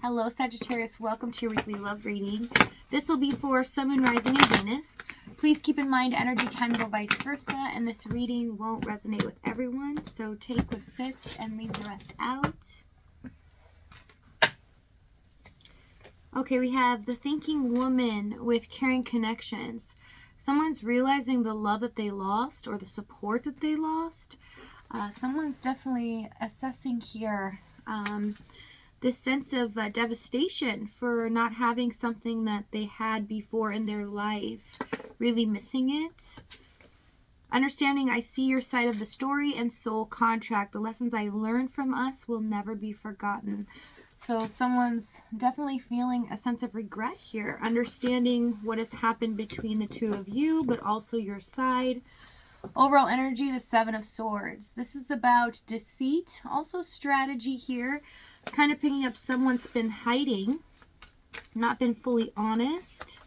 Hello Sagittarius, welcome to your weekly love reading. This will be for Sun, Moon, Rising, and Venus. Please keep in mind energy can go vice versa, and this reading won't resonate with everyone, so take what fits and leave the rest out. Okay, we have the thinking woman with caring connections. Someone's realizing the love that they lost or the support that they lost. Someone's definitely assessing here this sense of devastation for not having something that they had before in their life, really missing it. Understanding I see your side of the story and soul contract. The lessons I learned from us will never be forgotten. So someone's definitely feeling a sense of regret here, understanding what has happened between the two of you, but also your side. Overall energy, the Seven of Swords. This is about deceit, also strategy here. Kind of picking up someone's been hiding, not been fully honest.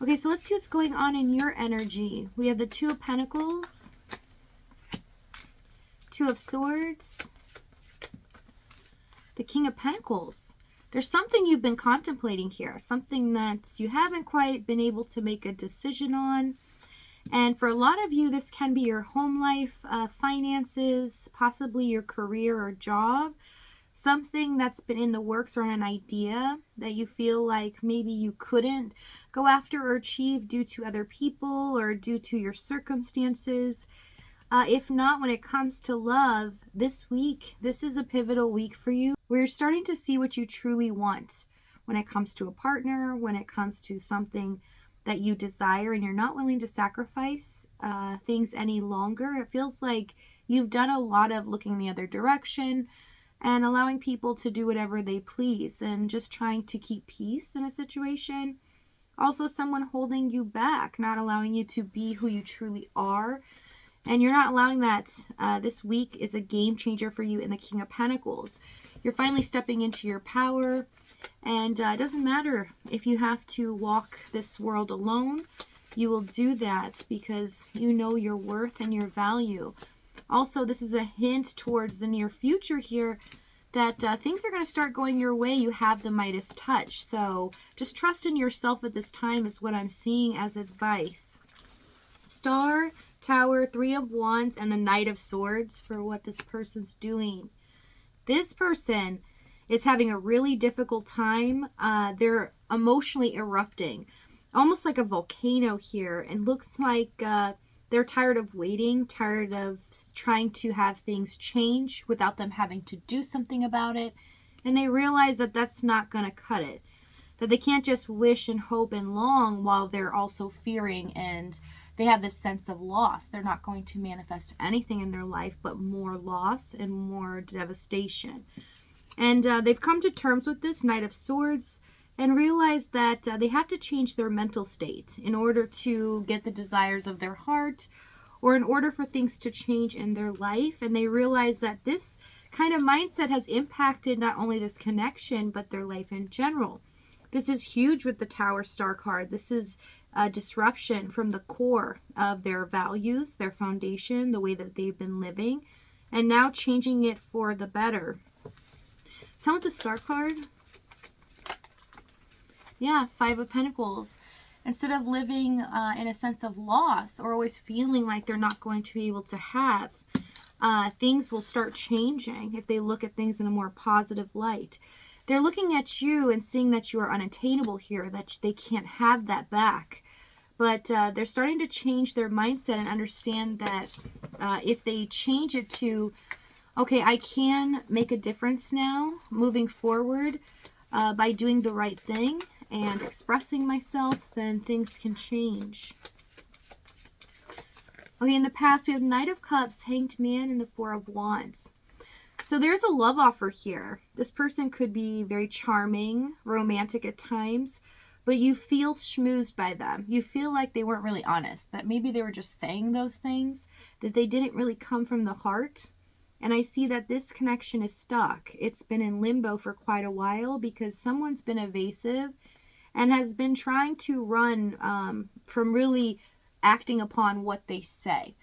Okay, so let's see what's going on in your energy. We have the Two of Pentacles, Two of Swords, the King of Pentacles. There's something you've been contemplating here, something that you haven't quite been able to make a decision on. And for a lot of you, this can be your home life, finances, possibly your career or job. Something that's been in the works or an idea that you feel like maybe you couldn't go after or achieve due to other people or due to your circumstances. If not, when it comes to love, this week, this is a pivotal week for you where you're starting to see what you truly want when it comes to a partner, when it comes to something that you desire and you're not willing to sacrifice things any longer. It feels like you've done a lot of looking the other direction and allowing people to do whatever they please and just trying to keep peace in a situation. Also someone holding you back, not allowing you to be who you truly are. And you're not allowing that. This week is a game changer for you in the King of Pentacles. You're finally stepping into your power. And it doesn't matter if you have to walk this world alone. You will do that because you know your worth and your value. Also, this is a hint towards the near future here that things are going to start going your way. You have the Midas touch. So just trust in yourself at this time is what I'm seeing as advice. Star, Tower, Three of Wands, and the Knight of Swords for what this person's doing. This person is having a really difficult time. They're emotionally erupting, almost like a volcano here. And looks like they're tired of waiting, tired of trying to have things change without them having to do something about it. And they realize that that's not going to cut it. That they can't just wish and hope and long while they're also fearing, and they have this sense of loss. They're not going to manifest anything in their life but more loss and more devastation. And they've come to terms with this Knight of Swords and realized that they have to change their mental state in order to get the desires of their heart or in order for things to change in their life. And they realize that this kind of mindset has impacted not only this connection, but their life in general. This is huge with the Tower Star card. This is a disruption from the core of their values, their foundation, the way that they've been living, and now changing it for the better. Tell me the Star card. Yeah, Five of Pentacles. Instead of living in a sense of loss or always feeling like they're not going to be able to have, things will start changing if they look at things in a more positive light. They're looking at you and seeing that you are unattainable here, that they can't have that back. But they're starting to change their mindset and understand that if they change it to, okay, I can make a difference now moving forward by doing the right thing and expressing myself, then things can change. Okay, in the past, we have Knight of Cups, Hanged Man, and the Four of Wands. So there's a love offer here. This person could be very charming, romantic at times, but you feel schmoozed by them. You feel like they weren't really honest, that maybe they were just saying those things, that they didn't really come from the heart. And I see that this connection is stuck. It's been in limbo for quite a while because someone's been evasive and has been trying to run from really acting upon what they say.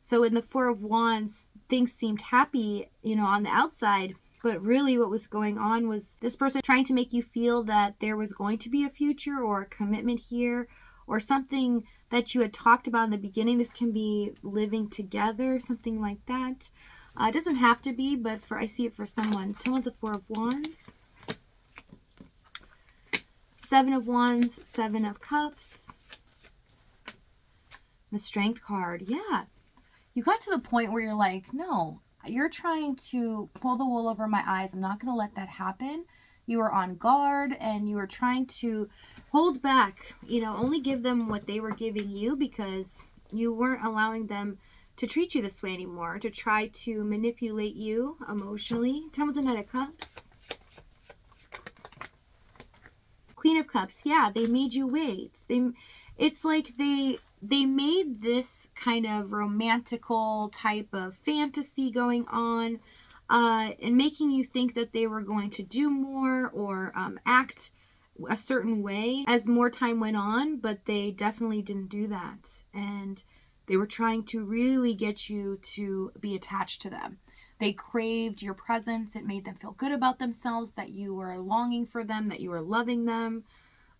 So in the Four of Wands, things seemed happy, on the outside, But really what was going on was this person trying to make you feel that there was going to be a future or a commitment here, or something that you had talked about in the beginning. This can be living together, something like that. It doesn't have to be, but I see it for someone. Tell me the Four of Wands. Seven of Wands, Seven of Cups. The Strength card. Yeah. You got to the point where you're like, no, you're trying to pull the wool over my eyes. I'm not going to let that happen. You were on guard and you were trying to hold back, only give them what they were giving you, because you weren't allowing them to treat you this way anymore, to try to manipulate you emotionally. Tell me the Knight of Cups. Queen of Cups. Yeah, they made you wait. It's like they made this kind of romantical type of fantasy going on, and making you think that they were going to do more or act a certain way as more time went on, but they definitely didn't do that. And they were trying to really get you to be attached to them. They craved your presence. It made them feel good about themselves, that you were longing for them, that you were loving them,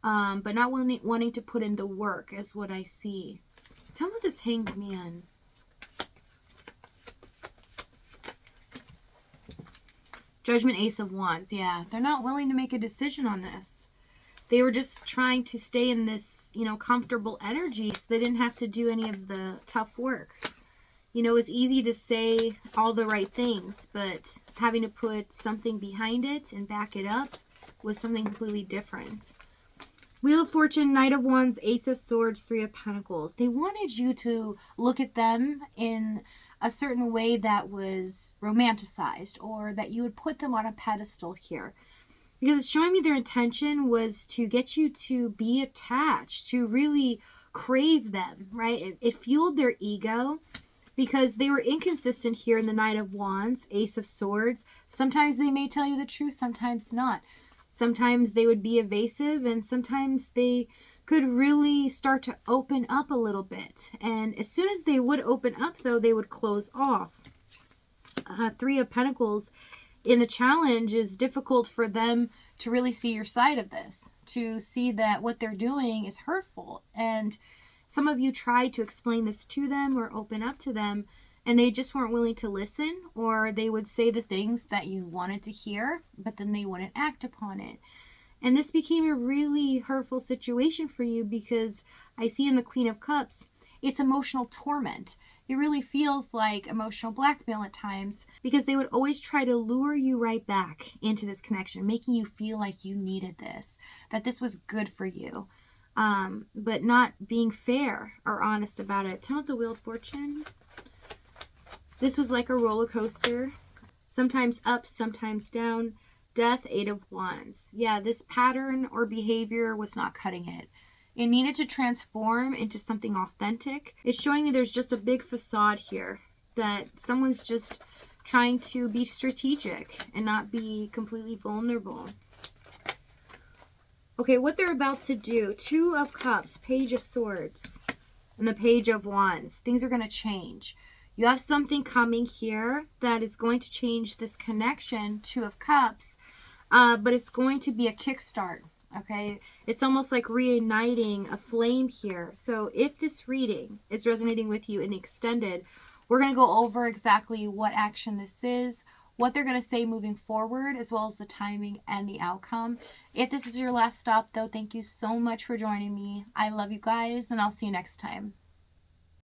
but not wanting to put in the work is what I see. Tell me this Hanged Man. Judgment, Ace of Wands. Yeah, they're not willing to make a decision on this. They were just trying to stay in this, comfortable energy, so they didn't have to do any of the tough work. It was easy to say all the right things, but having to put something behind it and back it up was something completely different. Wheel of Fortune, Knight of Wands, Ace of Swords, Three of Pentacles. They wanted you to look at them in a certain way that was romanticized, or that you would put them on a pedestal here. Because it's showing me their intention was to get you to be attached, to really crave them, right? It fueled their ego, because they were inconsistent here in the Knight of Wands, Ace of Swords. Sometimes they may tell you the truth, sometimes not. Sometimes they would be evasive, and sometimes they could really start to open up a little bit. And as soon as they would open up, though, they would close off. Three of Pentacles in the challenge is difficult for them to really see your side of this, to see that what they're doing is hurtful. And some of you tried to explain this to them or open up to them, and they just weren't willing to listen, or they would say the things that you wanted to hear, but then they wouldn't act upon it. And this became a really hurtful situation for you, because I see in the Queen of Cups, it's emotional torment. It really feels like emotional blackmail at times, because they would always try to lure you right back into this connection, making you feel like you needed this, that this was good for you, but not being fair or honest about it. Tell me the Wheel of Fortune. This was like a roller coaster, sometimes up, sometimes down. Death, Eight of Wands. Yeah, this pattern or behavior was not cutting it. It needed to transform into something authentic. It's showing me there's just a big facade here, that someone's just trying to be strategic and not be completely vulnerable. Okay, what they're about to do. Two of Cups, Page of Swords, and the Page of Wands. Things are going to change. You have something coming here that is going to change this connection. Two of Cups, but it's going to be a kickstart. Okay, it's almost like reigniting a flame here. So if this reading is resonating with you in the extended, we're going to go over exactly what action this is, what they're going to say moving forward, as well as the timing and the outcome. If this is your last stop, though, thank you so much for joining me. I love you guys, and I'll see you next time.